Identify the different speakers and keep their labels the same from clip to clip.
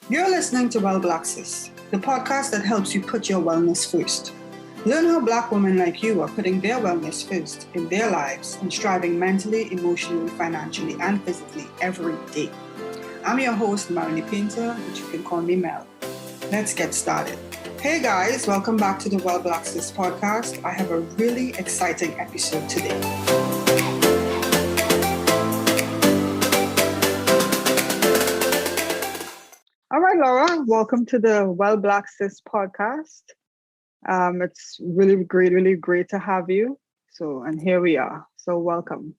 Speaker 1: You're listening to Well Blacksis, the podcast that helps you put your wellness first. Learn how Black women like you are putting their wellness first in their lives and striving mentally, emotionally, financially, and physically every day. I'm your host, Marital Painter, but you can call me Mel. Let's get started. Hey guys, welcome back to the Well Blacksis podcast. I have a really exciting episode today. All right, Laura, welcome to the Well Black Sis podcast. It's really great to have you. And here we are. So welcome.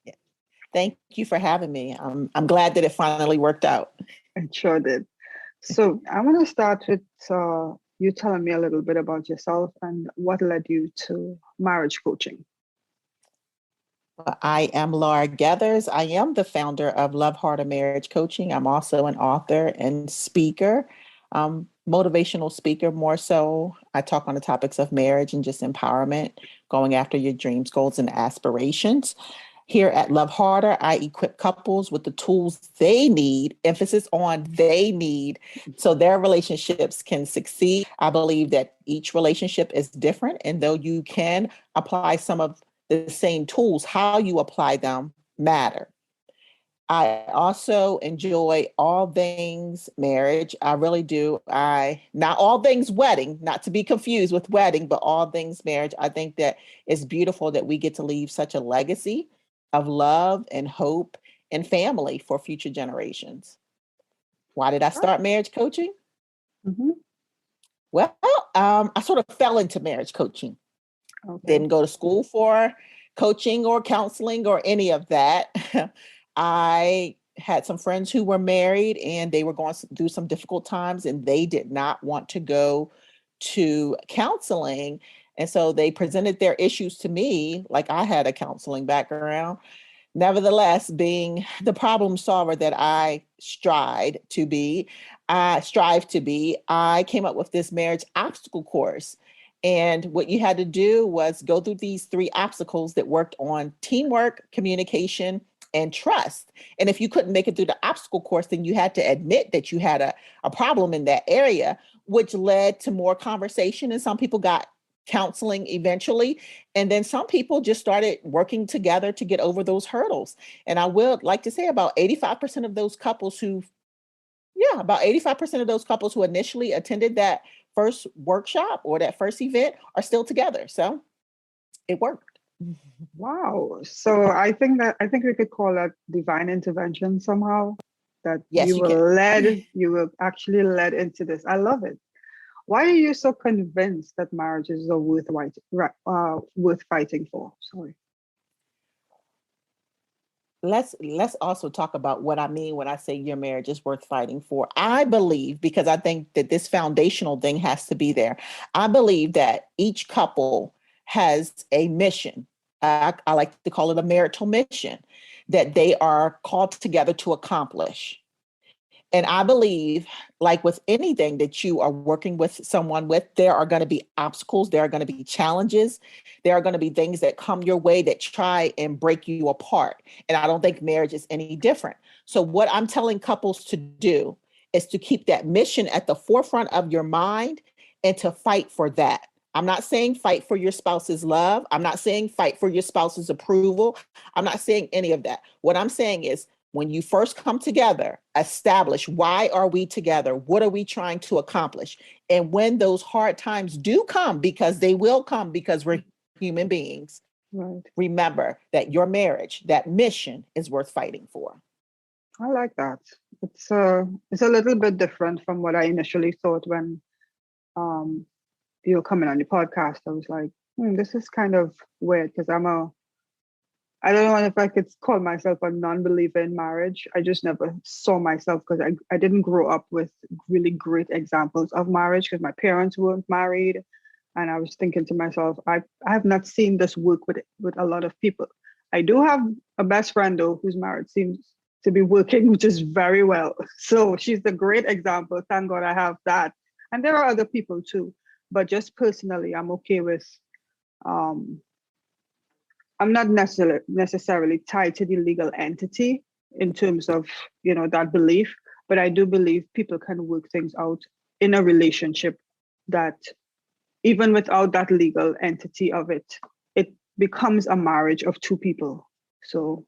Speaker 2: Thank you for having me. I'm glad that it finally worked out.
Speaker 1: It sure did. So I want to start with you telling me a little bit about yourself and what led you to marriage coaching.
Speaker 2: I am Laura Gethers. I am the founder of Love Heart of Marriage Coaching. I'm also an author and speaker, motivational speaker more so. I talk on the topics of marriage and just empowerment, going after your dreams, goals, and aspirations. Here at Love Harder, I equip couples with the tools they need, emphasis on they need, so their relationships can succeed. I believe that each relationship is different, and though you can apply some of the same tools, how you apply them matter. I also enjoy all things marriage. I really do. Not all things wedding, not to be confused with wedding, but all things marriage. I think that it's beautiful that we get to leave such a legacy of love and hope and family for future generations. Why did I start marriage coaching?
Speaker 1: Mm-hmm.
Speaker 2: Well, I sort of fell into marriage coaching.
Speaker 1: Okay.
Speaker 2: Didn't go to school for coaching or counseling or any of that. I had some friends who were married and they were going through some difficult times and they did not want to go to counseling. And so they presented their issues to me like I had a counseling background. Nevertheless, being the problem solver that I strive to be, I came up with this marriage obstacle course. And what you had to do was go through these 3 obstacles that worked on teamwork, communication, and trust. And if you couldn't make it through the obstacle course, then you had to admit that you had a problem in that area, which led to more conversation. And some people got counseling eventually. And then some people just started working together to get over those hurdles. And I would like to say about 85% of those couples about 85% of those couples who initially attended that first workshop or that first event are still together. So it worked.
Speaker 1: Wow. So I think we could call that divine intervention somehow. That
Speaker 2: Yes,
Speaker 1: you were actually led into this. I love it. Why are you so convinced that marriages are worth fighting for? Sorry.
Speaker 2: Let's also talk about what I mean when I say your marriage is worth fighting for. I believe, because I think that this foundational thing has to be there. I believe that each couple has a mission. I like to call it a marital mission that they are called together to accomplish. And I believe, like with anything that you are working with someone with, there are going to be obstacles, there are going to be challenges, there are going to be things that come your way that try and break you apart. And I don't think marriage is any different. So, what I'm telling couples to do is to keep that mission at the forefront of your mind and to fight for that. I'm not saying fight for your spouse's love. I'm not saying fight for your spouse's approval. I'm not saying any of that. What I'm saying is, when you first come together, establish why are we together? What are we trying to accomplish? And when those hard times do come, because they will come because we're human beings,
Speaker 1: Right.
Speaker 2: Remember that your marriage, that mission is worth fighting for.
Speaker 1: I like that. It's a little bit different from what I initially thought when you were coming on the podcast. I was like, this is kind of weird because I don't know if I could call myself a non-believer in marriage. I just never saw myself because I didn't grow up with really great examples of marriage because my parents weren't married. And I was thinking to myself, I have not seen this work with a lot of people. I do have a best friend though who's married, seems to be working just very well. So she's a great example. Thank God I have that. And there are other people too. But just personally, I'm okay with I'm not necessarily tied to the legal entity in terms of, that belief. But I do believe people can work things out in a relationship that even without that legal entity of it, it becomes a marriage of two people. So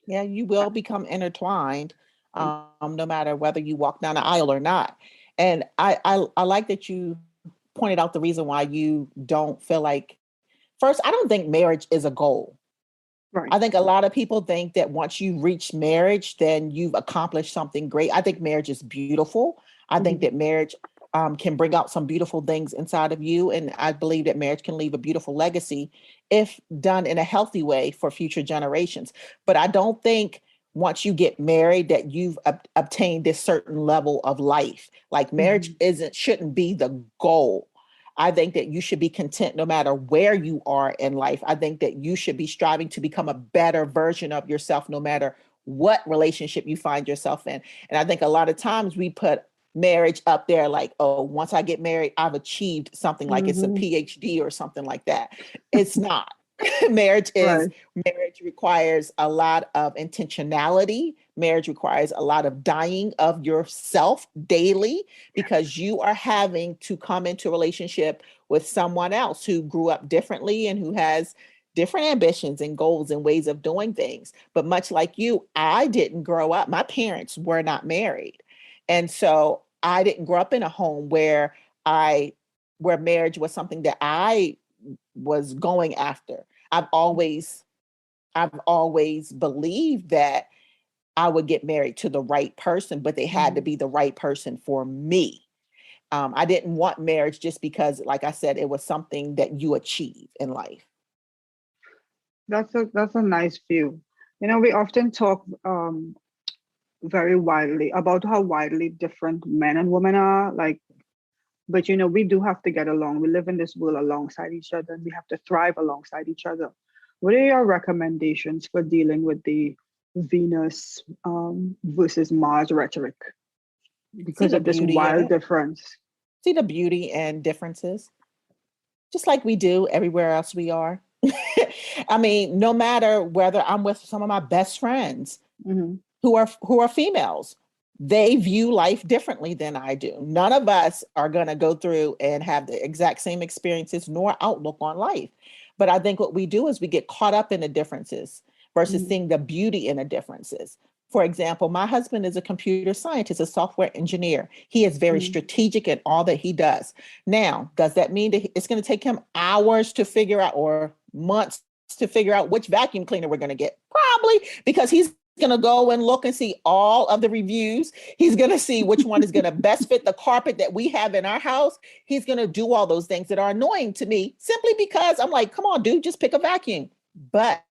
Speaker 2: Yeah, you will become intertwined, no matter whether you walk down the aisle or not. And I like that you pointed out the reason why you don't feel like, first, I don't think marriage is a goal.
Speaker 1: right.
Speaker 2: I think a lot of people think that once you reach marriage, then you've accomplished something great. I think marriage is beautiful. I think
Speaker 1: Mhm.
Speaker 2: that marriage can bring out some beautiful things inside of you. And I believe that marriage can leave a beautiful legacy if done in a healthy way for future generations. But I don't think once you get married that you've obtained this certain level of life. Like marriage
Speaker 1: Mhm.
Speaker 2: shouldn't be the goal. I think that you should be content no matter where you are in life. I think that you should be striving to become a better version of yourself no matter what relationship you find yourself in. And I think a lot of times we put marriage up there like, oh, once I get married, I've achieved something, like it's a
Speaker 1: Mhm.
Speaker 2: PhD or something like that. It's not. marriage is
Speaker 1: Right.
Speaker 2: Marriage requires a lot of intentionality. Marriage requires a lot of dying of yourself daily, because you are having to come into a relationship with someone else who grew up differently and who has different ambitions and goals and ways of doing things. But much like you, I didn't grow up, my parents were not married. And so I didn't grow up in a home I where marriage was something that I was going after. I've always believed that I would get married to the right person, but they had to
Speaker 1: Mhm.
Speaker 2: be the right person for me. I didn't want marriage just because, like I said, it was something that you achieve in life.
Speaker 1: That's a nice view. You know, we often talk very widely about how widely different men and women are. Like, but you know, we do have to get along. We live in this world alongside each other, and we have to thrive alongside each other. What are your recommendations for dealing with the Venus versus Mars rhetoric
Speaker 2: See
Speaker 1: because
Speaker 2: the
Speaker 1: of this
Speaker 2: beauty in
Speaker 1: wild
Speaker 2: it.
Speaker 1: difference?
Speaker 2: See the beauty and differences, just like we do everywhere else we are. I mean, no matter whether I'm with some of my best friends
Speaker 1: Hmm.
Speaker 2: who are females, they view life differently than I do. None of us are going to go through and have the exact same experiences nor outlook on life. But I think what we do is we get caught up in the differences versus
Speaker 1: Hmm.
Speaker 2: seeing the beauty in the differences. For example, my husband is a computer scientist, a software engineer. He is very
Speaker 1: Hmm.
Speaker 2: strategic in all that he does. Now, does that mean that it's going to take him hours to figure out, or months to figure out which vacuum cleaner we're going to get? Probably, because he's going to go and look and see all of the reviews. He's going to see which one is going to best fit the carpet that we have in our house. He's going to do all those things that are annoying to me simply because I'm like, come on, dude, just pick a vacuum. But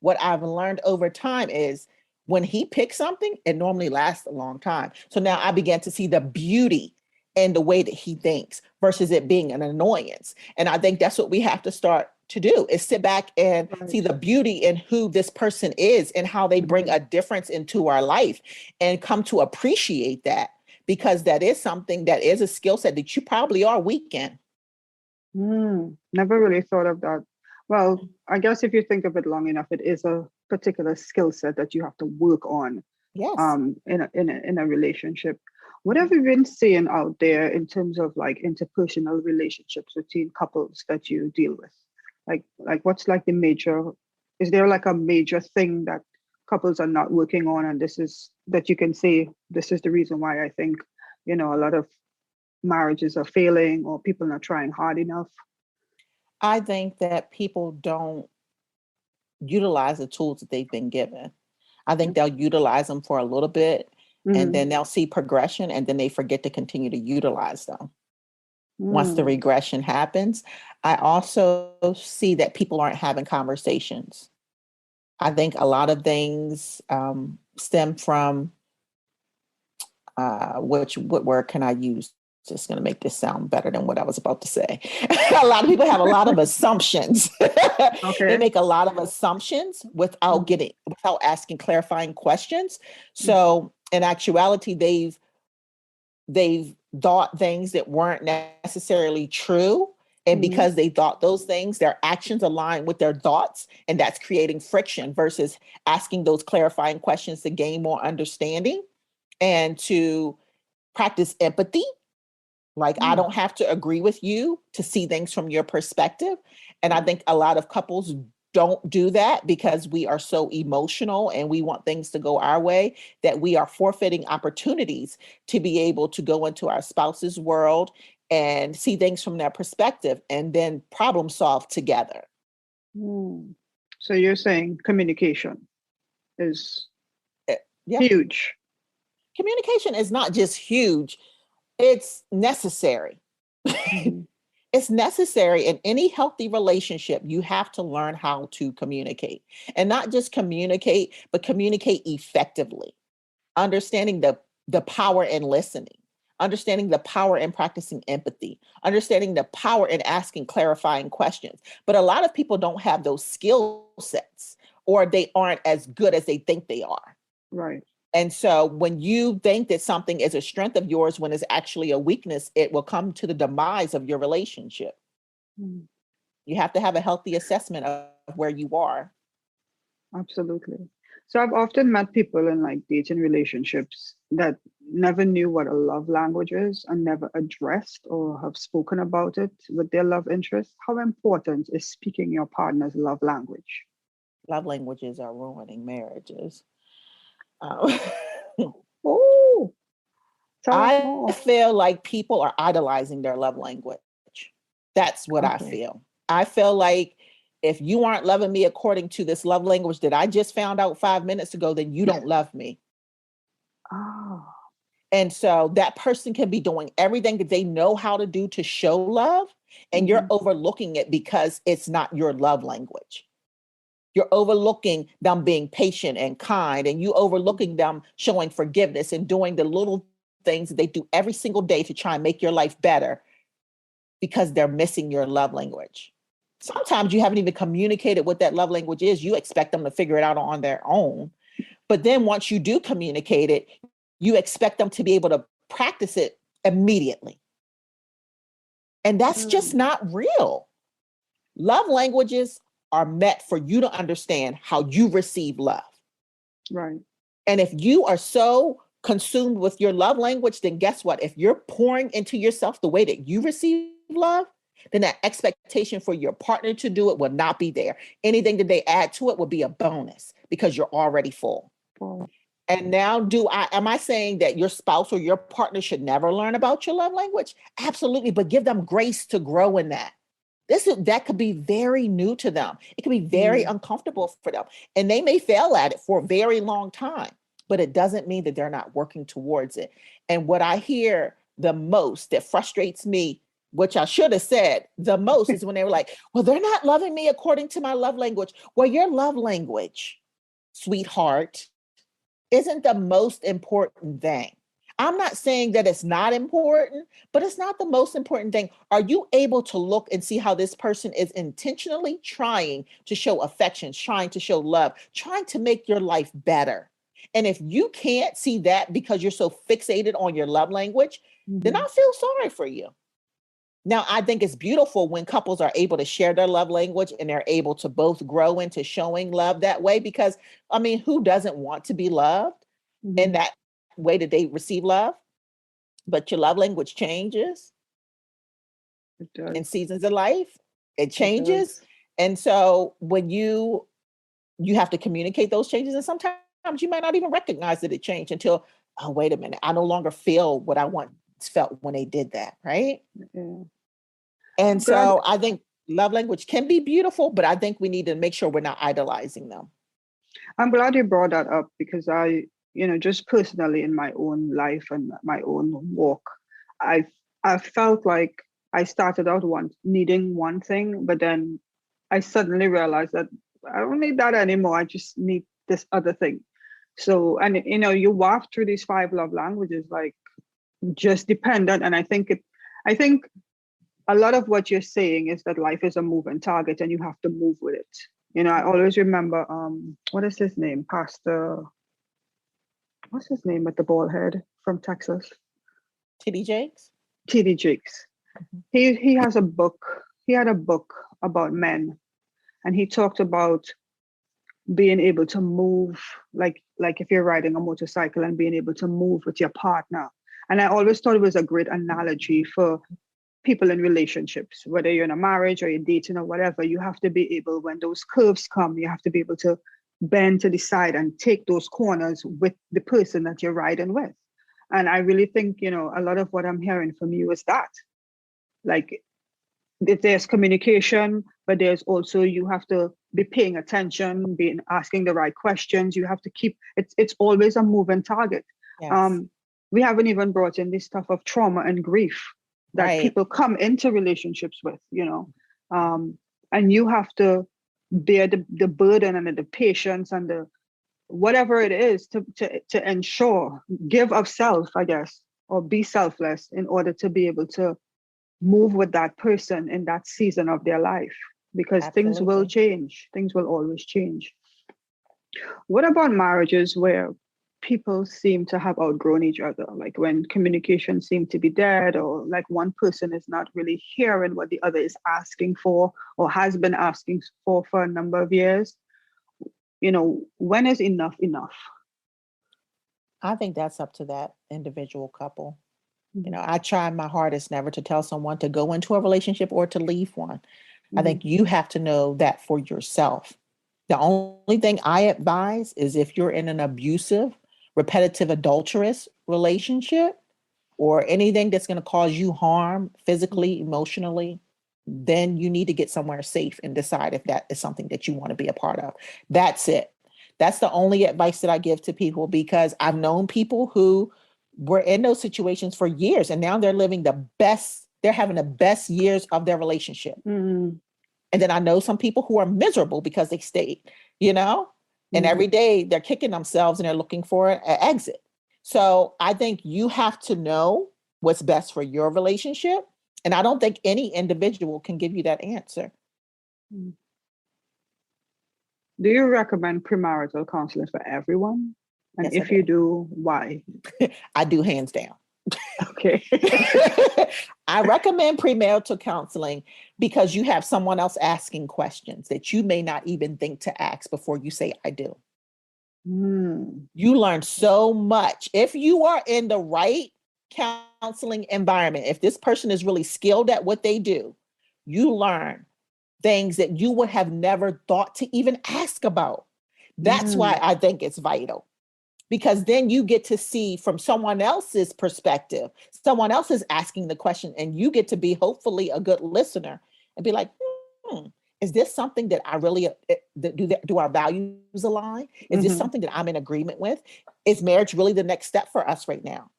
Speaker 2: what I've learned over time is when he picks something, it normally lasts a long time. So now I began to see the beauty in the way that he thinks versus it being an annoyance. And I think that's what we have to start to do, is sit back and see
Speaker 1: Right.
Speaker 2: the beauty in who this person is and how they bring
Speaker 1: Hmm.
Speaker 2: a difference into our life, and come to appreciate that, because that is something that is a skill set that you probably are weak in.
Speaker 1: Never really thought of that. Well, I guess if you think of it long enough, it is a particular skill set that you have to work on
Speaker 2: Yes.
Speaker 1: in a relationship. What have you been seeing out there in terms of like interpersonal relationships between couples that you deal with? Like what's like the major, is there like a major thing that couples are not working on, and this is that you can say this is the reason why I think, you know, a lot of marriages are failing or people not trying hard enough?
Speaker 2: I think that people don't utilize the tools that they've been given. I think they'll utilize them for a little bit, and
Speaker 1: Mm-hmm.
Speaker 2: then they'll see progression, and then they forget to continue to utilize them. Once the
Speaker 1: Mm.
Speaker 2: regression happens, I also see that people aren't having conversations. I think a lot of things stem from what word can I use? Just going to make this sound better than what I was about to say. A lot of people have a lot of assumptions. They
Speaker 1: Okay.
Speaker 2: make a lot of assumptions
Speaker 1: Mm-hmm.
Speaker 2: without asking clarifying questions. So in actuality, they've thought things that weren't necessarily true. And
Speaker 1: Mm-hmm.
Speaker 2: because they thought those things, their actions align with their thoughts, and that's creating friction versus asking those clarifying questions to gain more understanding. and to practice empathy. Like, I don't have to agree with you to see things from your perspective. And I think a lot of couples don't do that because we are so emotional and we want things to go our way, that we are forfeiting opportunities to be able to go into our spouse's world and see things from their perspective and then problem solve together.
Speaker 1: So you're saying communication is
Speaker 2: Yeah.
Speaker 1: huge.
Speaker 2: Communication is not just huge, it's necessary. It's necessary in any healthy relationship. You have to learn how to communicate, and not just communicate, but communicate effectively. Understanding the power in listening, understanding the power in practicing empathy, understanding the power in asking clarifying questions. But a lot of people don't have those skill sets, or they aren't as good as they think they are.
Speaker 1: Right.
Speaker 2: And so when you think that something is a strength of yours when it's actually a weakness, it will come to the demise of your relationship. You have to have a healthy assessment of where you are.
Speaker 1: Absolutely. So I've often met people in like dating relationships that never knew what a love language is and never addressed or have spoken about it with their love interest. How important is speaking your partner's love language?
Speaker 2: Love languages are ruining marriages.
Speaker 1: Oh, tell us
Speaker 2: I
Speaker 1: more.
Speaker 2: feel like people are idolizing their love language. That's what I
Speaker 1: Okay.
Speaker 2: feel. I feel like if you aren't loving me according to this love language that I just found out 5 minutes ago, then you don't love me.
Speaker 1: Oh,
Speaker 2: And so that person can be doing everything that they know how to do to show love, and you're overlooking it because it's not your love language. You're overlooking them being patient and kind, and you overlooking them showing forgiveness and doing the little things that they do every single day to try and make your life better because they're missing your love language. Sometimes you haven't even communicated what that love language is. You expect them to figure it out on their own. But then once you do communicate it, you expect them to be able to practice it immediately. And that's just not real. Love languages are meant for you to understand how you receive love.
Speaker 1: right.
Speaker 2: And if you are so consumed with your love language, then guess what? If you're pouring into yourself the way that you receive love, then that expectation for your partner to do it will not be there. Anything that they add to it will be a bonus because you're already full.
Speaker 1: Oh,
Speaker 2: And now am I saying that your spouse or your partner should never learn about your love language? Absolutely, but give them grace to grow in that. That could be very new to them. It could be very uncomfortable for them. And they may fail at it for a very long time, but it doesn't mean that they're not working towards it. And what I hear the most that frustrates me, which I should have said the most, is when they were like, well, they're not loving me according to my love language. Well, your love language, sweetheart, isn't the most important thing. I'm not saying that it's not important, but it's not the most important thing. Are you able to look and see how this person is intentionally trying to show affection, trying to show love, trying to make your life better? And if you can't see that because you're so fixated on your love language, then I feel sorry for you. Now, I think it's beautiful when couples are able to share their love language and they're able to both grow into showing love that way. Because, I mean, who doesn't want to be loved in that way that they receive love? But your love language changes
Speaker 1: it does.
Speaker 2: in seasons of life. It
Speaker 1: It
Speaker 2: changes.
Speaker 1: does.
Speaker 2: And so when you have to communicate those changes, and sometimes you might not even recognize that it changed until, oh, wait a minute, I no longer feel what I once felt when they did that, right?
Speaker 1: Yeah.
Speaker 2: And
Speaker 1: I'm glad.
Speaker 2: so I think love language can be beautiful, but I think we need to make sure we're not idolizing them.
Speaker 1: I'm glad you brought that up because just personally in my own life and my own walk, I I felt like I started out needing one thing, but then I suddenly realized that I don't need that anymore. I just need this other thing. So, and you waft through these five love languages like just dependent, and I think a lot of what you're saying is that life is a moving target and you have to move with it. I always remember what is his name? What's his name with the bald head from Texas?
Speaker 2: TD Jakes?
Speaker 1: TD Jakes. He has a book. He had a book about men, and he talked about being able to move, like if you're riding a motorcycle and being able to move with your partner. And I always thought it was a great analogy for people in relationships, whether you're in a marriage or you're dating or whatever. You have to be able, when those curves come, you have to be able to bend to the side and take those corners with the person that you're riding with. And I really think, a lot of what I'm hearing from you is that, like, there's communication, but there's also, you have to be paying attention, being asking the right questions. You have to keep it's always a moving target.
Speaker 2: Yes.
Speaker 1: We haven't even brought in this stuff of trauma and grief that
Speaker 2: Right.
Speaker 1: people come into relationships with, and you have to bear the burden and the patience and the whatever it is to ensure, give of self, I guess, or be selfless in order to be able to move with that person in that season of their life, because things will
Speaker 2: Absolutely.
Speaker 1: change. Things will always change. What about marriages where people seem to have outgrown each other, like when communication seems to be dead, or like one person is not really hearing what the other is asking for or has been asking for a number of years? When is enough enough?
Speaker 2: I think that's up to that individual couple.
Speaker 1: Mhm.
Speaker 2: I try my hardest never to tell someone to go into a relationship or to leave one. I
Speaker 1: Mhm.
Speaker 2: think you have to know that for yourself. The only thing I advise is if you're in an abusive, repetitive, adulterous relationship or anything that's going to cause you harm physically, emotionally, then you need to get somewhere safe and decide if that is something that you want to be a part of. That's it. That's the only advice that I give to people, because I've known people who were in those situations for years and now they're living they're having the best years of their relationship.
Speaker 1: Mhm.
Speaker 2: And then I know some people who are miserable because they stayed, and every day they're kicking themselves and they're looking for an exit. So I think you have to know what's best for your relationship. And I don't think any individual can give you that answer.
Speaker 1: Mhm. Do you recommend premarital counseling for everyone? And
Speaker 2: Yes, I
Speaker 1: if you
Speaker 2: do.
Speaker 1: do, why?
Speaker 2: I do, hands down.
Speaker 1: Okay.
Speaker 2: I recommend premarital counseling because you have someone else asking questions that you may not even think to ask before you say, I do. You learn so much. If you are in the right counseling environment, if this person is really skilled at what they do, you learn things that you would have never thought to even ask about. That's why I think it's vital, because then you get to see from someone else's perspective. Someone else is asking the question and you get to be hopefully a good listener and be like, is this something that I really do our values align? Is this something that I'm in agreement with? Is marriage really the next step for us right now?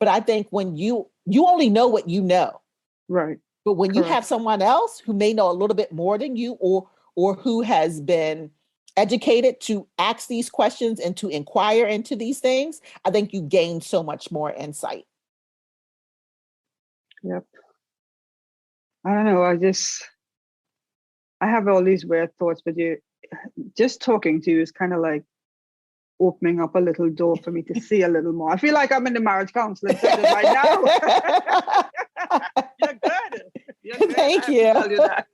Speaker 2: But I think when you only know what you know.
Speaker 1: Right.
Speaker 2: But when you
Speaker 1: Correct.
Speaker 2: have someone else who may know a little bit more than you, or who has been educated to ask these questions and to inquire into these things, I think you gain so much more insight.
Speaker 1: Yep. I don't know. I have all these weird thoughts, but just talking to you is kind of like opening up a little door for me to see a little more. I feel like I'm in the marriage counseling session right now. You're good. You're good.
Speaker 2: Thank
Speaker 1: I have to tell you that.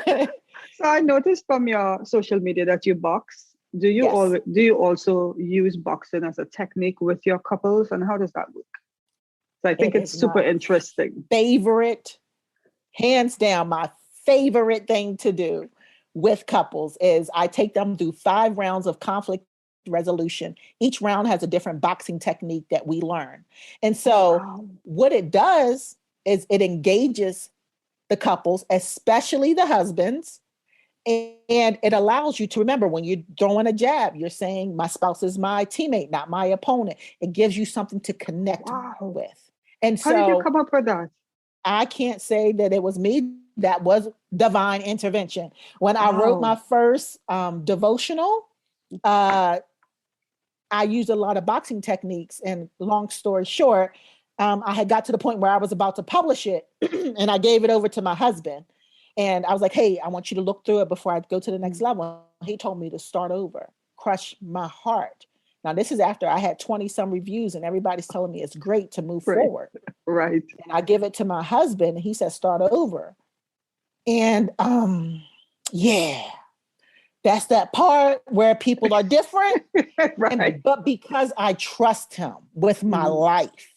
Speaker 2: you.
Speaker 1: So I noticed from your social media that you box. Do
Speaker 2: Yes.
Speaker 1: you also use boxing as a technique with your couples, and how does that work? So I think
Speaker 2: It
Speaker 1: it's
Speaker 2: is
Speaker 1: super
Speaker 2: my
Speaker 1: interesting.
Speaker 2: favorite, hands down, my favorite thing to do with couples is I take them through 5 rounds of conflict resolution. Each round has a different boxing technique that we learn. And so
Speaker 1: Wow.
Speaker 2: what it does is it engages the couples, especially the husbands, and it allows you to remember when you're throwing a jab, you're saying, my spouse is my teammate, not my opponent. It gives you something to connect
Speaker 1: Wow.
Speaker 2: with. And
Speaker 1: How did you
Speaker 2: so
Speaker 1: come up with that?
Speaker 2: I can't say that it was me. That was divine intervention. When I wrote my
Speaker 1: Wow.
Speaker 2: first devotional, uh, I used a lot of boxing techniques. And long story short, I had got to the point where I was about to publish it, and I gave it over to my husband. And I was like, hey, I want you to look through it before I go to the next level. He told me to start over, crush my heart. Now, this is after I had 20 some reviews, and everybody's telling me it's great to move
Speaker 1: Right.
Speaker 2: forward.
Speaker 1: Right.
Speaker 2: And I give it to my husband, and he says, start over. And yeah, That's that part where people are different.
Speaker 1: Right.
Speaker 2: But because I trust him with my
Speaker 1: Mm.
Speaker 2: life,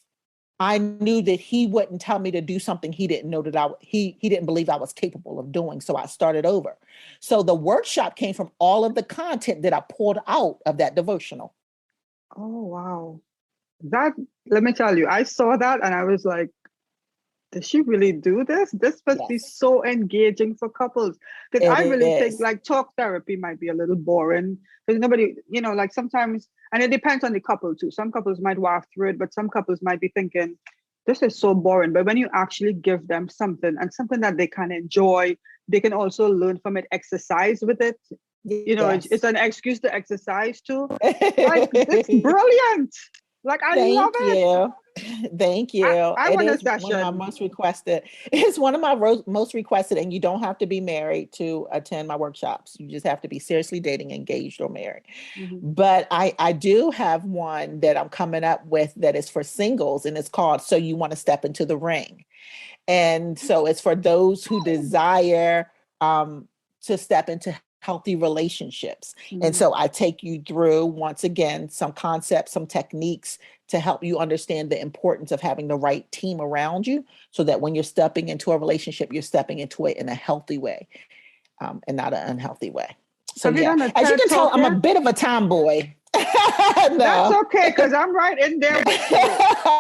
Speaker 2: I knew that he wouldn't tell me to do something he didn't know that he didn't believe I was capable of doing. So I started over. So the workshop came from all of the content that I pulled out of that devotional.
Speaker 1: Oh, wow. That, let me tell you, I saw that and I was like, does she really do this? This must be
Speaker 2: Yes,
Speaker 1: so engaging for couples. Because
Speaker 2: it
Speaker 1: I really think
Speaker 2: is.
Speaker 1: like talk therapy might be a little boring. Because nobody, like sometimes, and it depends on the couple too. Some couples might waft through it, but some couples might be thinking, this is so boring. But when you actually give them something and something that they can enjoy, they can also learn from it, exercise with it. It's
Speaker 2: Yes.
Speaker 1: an excuse to exercise too. Like, it's brilliant. Like, I love
Speaker 2: Thank
Speaker 1: it.
Speaker 2: you. Thank you.
Speaker 1: I
Speaker 2: It
Speaker 1: want a
Speaker 2: is one of my
Speaker 1: session.
Speaker 2: most requested. It's one of my most requested, and you don't have to be married to attend my workshops. You just have to be seriously dating, engaged, or married.
Speaker 1: Mhm.
Speaker 2: But I do have one that I'm coming up with that is for singles, and it's called So You Want to Step into the Ring. And so it's for those who desire to step into healthy relationships. And
Speaker 1: Mhm.
Speaker 2: so I take you through, once again, some concepts, some techniques to help you understand the importance of having the right team around you so that when you're stepping into a relationship, you're stepping into it in a healthy way and not an unhealthy way. So,
Speaker 1: Have you
Speaker 2: yeah,
Speaker 1: done a
Speaker 2: as you
Speaker 1: TED
Speaker 2: can tell,
Speaker 1: talk
Speaker 2: I'm a
Speaker 1: yet?
Speaker 2: bit of a tomboy.
Speaker 1: That's
Speaker 2: No.
Speaker 1: okay, because I'm right in there with you.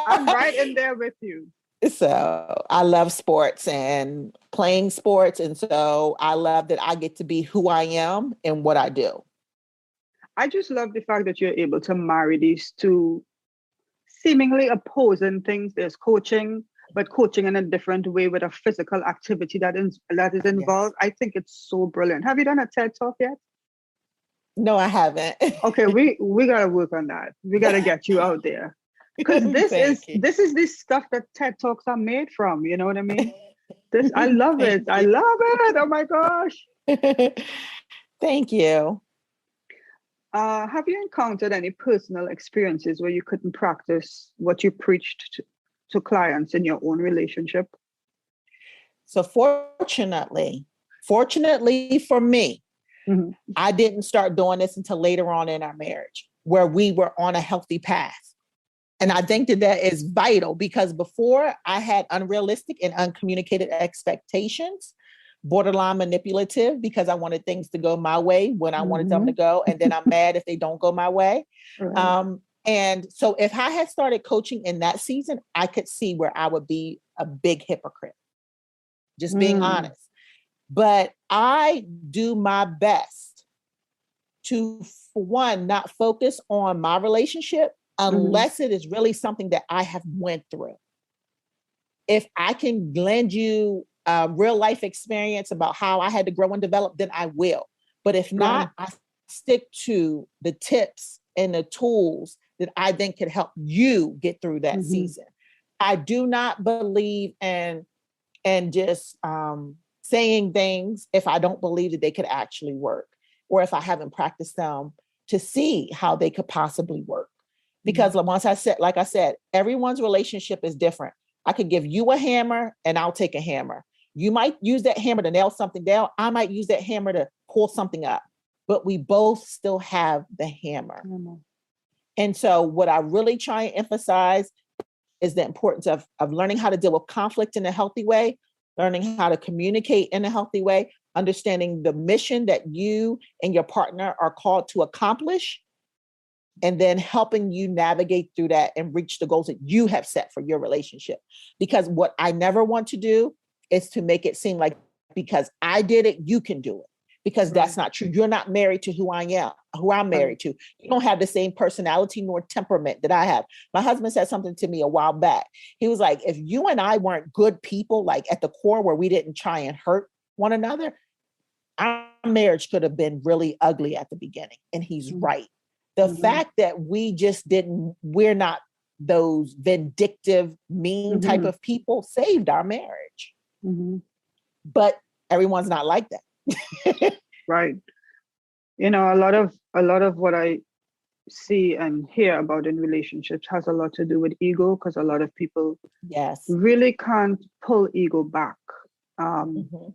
Speaker 1: I'm right in there with you.
Speaker 2: So I love sports and playing sports. And so I love that I get to be who I am and what I do.
Speaker 1: I just love the fact that you're able to marry these two seemingly opposing things. There's coaching, but coaching in a different way with a physical activity that is
Speaker 2: Yes.
Speaker 1: involved. I think it's so brilliant. Have you done a TED talk yet?
Speaker 2: No, I haven't.
Speaker 1: Okay, we gotta work on that. We gotta get you out there. Because this is
Speaker 2: Thank you.
Speaker 1: this is the stuff that TED Talks are made from, you know what I mean? This I love it.
Speaker 2: Thank
Speaker 1: I
Speaker 2: you.
Speaker 1: love it. Oh my gosh.
Speaker 2: Thank you.
Speaker 1: Have you encountered any personal experiences where you couldn't practice what you preached to clients in your own relationship?
Speaker 2: So fortunately for me,
Speaker 1: Mhm.
Speaker 2: I didn't start doing this until later on in our marriage, where we were on a healthy path. And I think that that is vital because before I had unrealistic and uncommunicated expectations, borderline manipulative because I wanted things to go my way when I wanted them to
Speaker 1: Mhm.
Speaker 2: go. And then I'm mad if they don't go my way.
Speaker 1: Right.
Speaker 2: And so if I had started coaching in that season, I could see where I would be a big hypocrite, just being
Speaker 1: Mm.
Speaker 2: honest. But I do my best to, for one, not focus on my relationship
Speaker 1: Mhm.
Speaker 2: unless it is really something that I have went through. If I can lend you a real life experience about how I had to grow and develop, then I will. But if
Speaker 1: Right.
Speaker 2: not, I stick to the tips and the tools that I think could help you get through that
Speaker 1: Mhm.
Speaker 2: season. I do not believe in just saying things if I don't believe that they could actually work or if I haven't practiced them to see how they could possibly work. Because
Speaker 1: Mhm.
Speaker 2: once I said, like I said, everyone's relationship is different. I could give you a hammer and I'll take a hammer. You might use that hammer to nail something down. I might use that hammer to pull something up, but we both still have the hammer.
Speaker 1: Mhm.
Speaker 2: And so, what I really try and emphasize is the importance of learning how to deal with conflict in a healthy way, learning how to communicate in a healthy way, understanding the mission that you and your partner are called to accomplish, and then helping you navigate through that and reach the goals that you have set for your relationship. Because what I never want to do is to make it seem like because I did it, you can do it. Because
Speaker 1: Right.
Speaker 2: that's not true. You're not married to who I am, who I'm
Speaker 1: Right.
Speaker 2: married to. You don't have the same personality nor temperament that I have. My husband said something to me a while back. He was like, if you and I weren't good people, like at the core where we didn't try and hurt one another, our marriage could have been really ugly at the beginning. And he's
Speaker 1: Mhm.
Speaker 2: right. The
Speaker 1: Mhm.
Speaker 2: fact that we're not those vindictive, mean type
Speaker 1: Mhm.
Speaker 2: of people saved our marriage.
Speaker 1: Mhm.
Speaker 2: But everyone's not like that.
Speaker 1: Right. A lot of what I see and hear about in relationships has a lot to do with ego because a lot of people
Speaker 2: Yes.
Speaker 1: really can't pull ego back. Um,
Speaker 2: Mhm.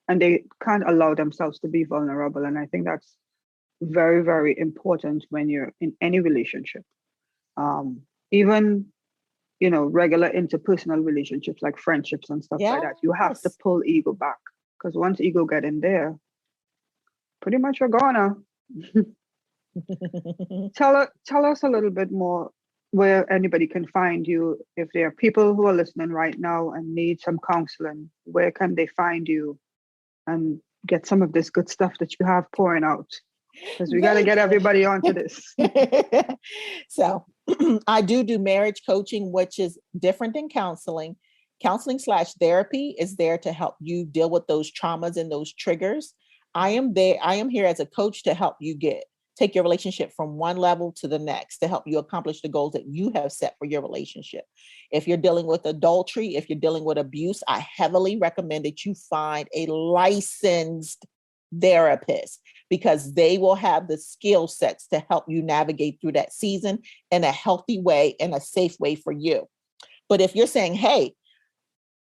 Speaker 1: and they can't allow themselves to be vulnerable. And I think that's very, very important when you're in any relationship. Even, regular interpersonal relationships like friendships and stuff like that. You have to
Speaker 2: Yes.
Speaker 1: pull ego back, because once ego get in there, pretty much you're gonna. Tell us a little bit more where anybody can find you. If there are people who are listening right now and need some counseling, where can they find you and get some of this good stuff that you have pouring out? Because we got to
Speaker 2: Thank
Speaker 1: get
Speaker 2: you.
Speaker 1: everybody onto this.
Speaker 2: So I do marriage coaching, which is different than counseling. Counseling/therapy is there to help you deal with those traumas and those triggers. I am here as a coach to help you take your relationship from one level to the next, to help you accomplish the goals that you have set for your relationship. If you're dealing with adultery, if you're dealing with abuse, I heavily recommend that you find a licensed therapist, because they will have the skill sets to help you navigate through that season in a healthy way, in a safe way for you. But if you're saying, hey,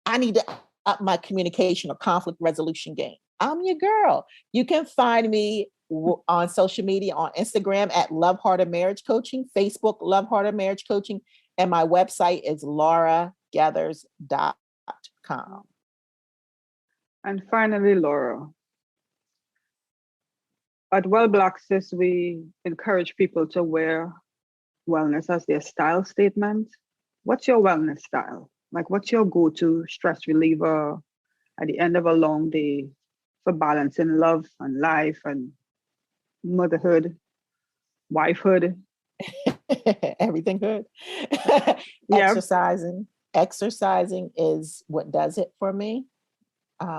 Speaker 2: I need to up my communication or conflict resolution game, I'm your girl. You can find me on social media, on Instagram at Love Hearted Marriage Coaching, Facebook, Love Hearted Marriage Coaching, and my website is lauragethers.com.
Speaker 1: And finally, Laura, at Well Black Sis, we encourage people to wear wellness as their style statement. What's your wellness style? Like, what's your go-to stress reliever at the end of a long day for balancing love and life and motherhood, wifehood?
Speaker 2: Everything good.
Speaker 1: Yeah.
Speaker 2: Exercising is what does it for me.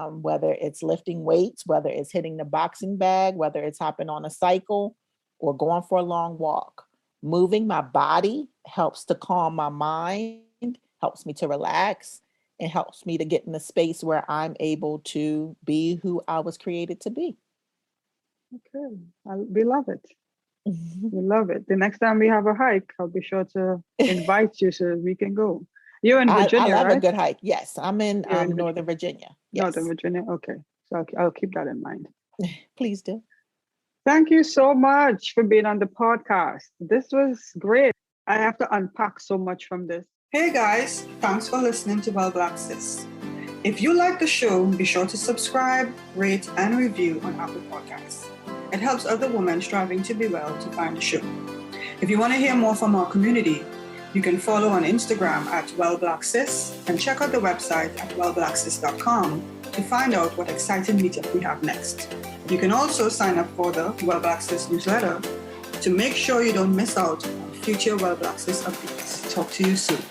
Speaker 2: Whether it's lifting weights, whether it's hitting the boxing bag, whether it's hopping on a cycle or going for a long walk. Moving my body helps to calm my mind, helps me to relax, and helps me to get in a space where I'm able to be who I was created to be.
Speaker 1: Okay, we love it. We love it. The next time we have a hike, I'll be sure to invite you so we can go. You're in Virginia,
Speaker 2: I love
Speaker 1: right?
Speaker 2: a good hike. Yes, I'm in
Speaker 1: You're in
Speaker 2: Northern Virginia. Yes.
Speaker 1: Northern Virginia. Okay, so I'll keep that in mind.
Speaker 2: Please do.
Speaker 1: Thank you so much for being on the podcast. This was great. I have to unpack so much from this. Hey guys, thanks for listening to Well Black Sis. If you like the show, be sure to subscribe, rate, and review on Apple Podcasts. It helps other women striving to be well to find the show. If you want to hear more from our community, you can follow on Instagram at Well Black Sis and check out the website at wellblacksis.com to find out what exciting meetup we have next. You can also sign up for the Well Black Sis newsletter to make sure you don't miss out on future Well Black Sis updates. Talk to you soon.